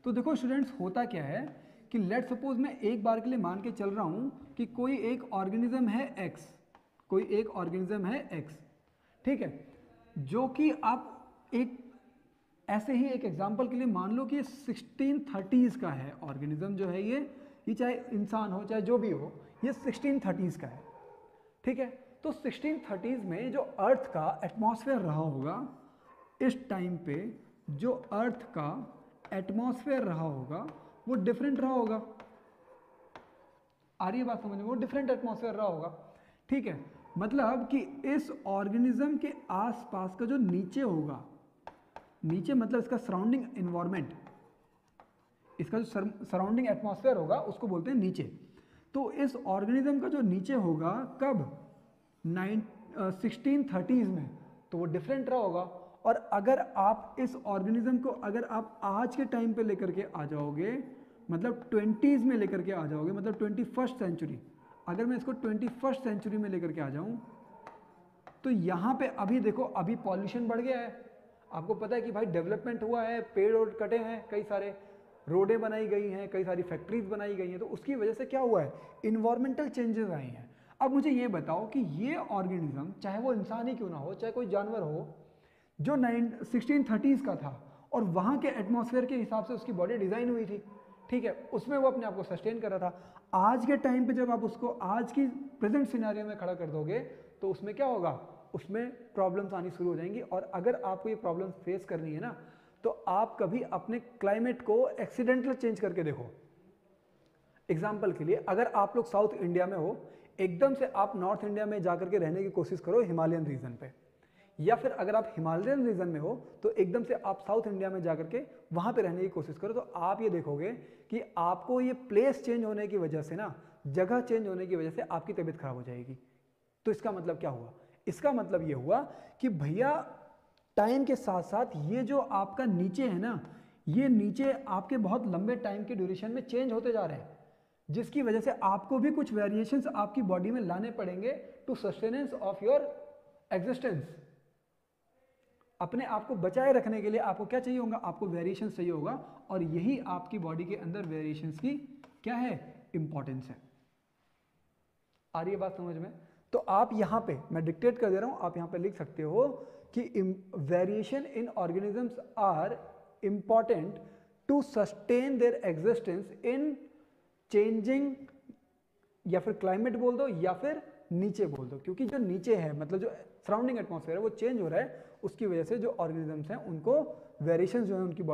तो देखो स्टूडेंट्स, होता क्या है कि लेट सपोज मैं एक बार के लिए मान के चल रहा हूँ कि कोई एक ऑर्गेनिज्म है एक्स, कोई एक ऑर्गेनिज्म है एक्स, ठीक है, जो कि आप एक ऐसे ही एक एग्जांपल के लिए मान लो कि 1630s का है ऑर्गेनिज्म जो है ये चाहे इंसान हो चाहे जो भी हो, ये 1630s का है, ठीक है। तो 1630s में जो अर्थ का एटमॉस्फेयर रहा होगा, इस टाइम पे जो अर्थ का एटमॉस्फेयर रहा होगा वो डिफरेंट रहा होगा। आ रही है बात समझ में? वो डिफरेंट एटमॉस्फेयर रहा होगा, ठीक है। मतलब कि इस ऑर्गेनिज्म के आसपास का जो नीचे होगा, नीचे मतलब इसका सराउंडिंग एनवायरमेंट, इसका जो सराउंडिंग एटमॉस्फेयर होगा उसको बोलते हैं नीचे। तो इस ऑर्गेनिज्म का जो नीचे होगा कब 1630s में, तो वो डिफरेंट रहा होगा। और अगर आप इस ऑर्गेनिज्म को अगर आप आज के टाइम पे लेकर के आ जाओगे, मतलब 20s में लेकर के आ जाओगे, मतलब 21st सेंचुरी, अगर मैं इसको 21st सेंचुरी में लेकर के आ जाऊं, तो यहाँ पे अभी देखो, अभी पॉल्यूशन बढ़ गया है। आपको पता है कि भाई डेवलपमेंट हुआ है, पेड़ और कटे हैं, कई सारे रोडें बनाई गई हैं, कई सारी फैक्ट्रीज बनाई गई हैं, तो उसकी वजह से क्या हुआ है, इन्वायरमेंटल चेंजेस आए हैं। अब मुझे ये बताओ कि ये ऑर्गेनिज्म, चाहे वो इंसान ही क्यों ना हो, चाहे कोई जानवर हो, जो 1630s का था और वहाँ के एटमॉस्फेयर के हिसाब से उसकी बॉडी डिज़ाइन हुई थी, ठीक है, उसमें वो अपने आप को सस्टेन कर रहा था। आज के टाइम पे जब आप उसको आज की प्रेजेंट सिनेरियो में खड़ा कर दोगे तो उसमें क्या होगा, उसमें प्रॉब्लम्स आनी शुरू हो जाएंगी। और अगर आपको ये प्रॉब्लम्स फेस करनी है ना, तो आप कभी अपने क्लाइमेट को एक्सीडेंटल चेंज करके देखो। एग्जाम्पल के लिए, अगर आप लोग साउथ इंडिया में हो, एकदम से आप नॉर्थ इंडिया में जाकर के रहने की कोशिश करो हिमालयन रीजन पे, या फिर अगर आप हिमालयन रीजन में हो तो एकदम से आप साउथ इंडिया में जाकर के वहां पे रहने की कोशिश करो, तो आप ये देखोगे कि आपको ये प्लेस चेंज होने की वजह से ना, जगह चेंज होने की वजह से आपकी तबीयत खराब हो जाएगी। तो इसका मतलब क्या हुआ, इसका मतलब ये हुआ कि भैया टाइम के साथ साथ ये जो आपका नीचे है ना, ये नीचे आपके बहुत लंबे टाइम के ड्यूरेशन में चेंज होते जा रहे हैं, जिसकी वजह से आपको भी कुछ वेरिएशंस आपकी बॉडी में लाने पड़ेंगे to sustenance of your existence. अपने आप को बचाए रखने के लिए आपको क्या चाहिए होगा, आपको वेरिएशंस चाहिए होगा, और यही आपकी बॉडी के अंदर वेरिएशंस की क्या है, इंपॉर्टेंस है। आ रही है बात समझ में? तो आप यहां पे, मैं डिक्टेट कर दे रहा हूं, आप यहां पे लिख सकते हो कि variation in organisms are important to sustain their existence in changing, या फिर क्लाइमेट बोल दो या फिर नीचे बोल दो, क्योंकि जो नीचे है मतलब जो सराउंडिंग एटमॉस्फेयर है वो चेंज हो रहा है, उसकी वजह से जो ऑर्गेनिजम्स हैं उनको वेरिएशन जो है उनकी बॉडी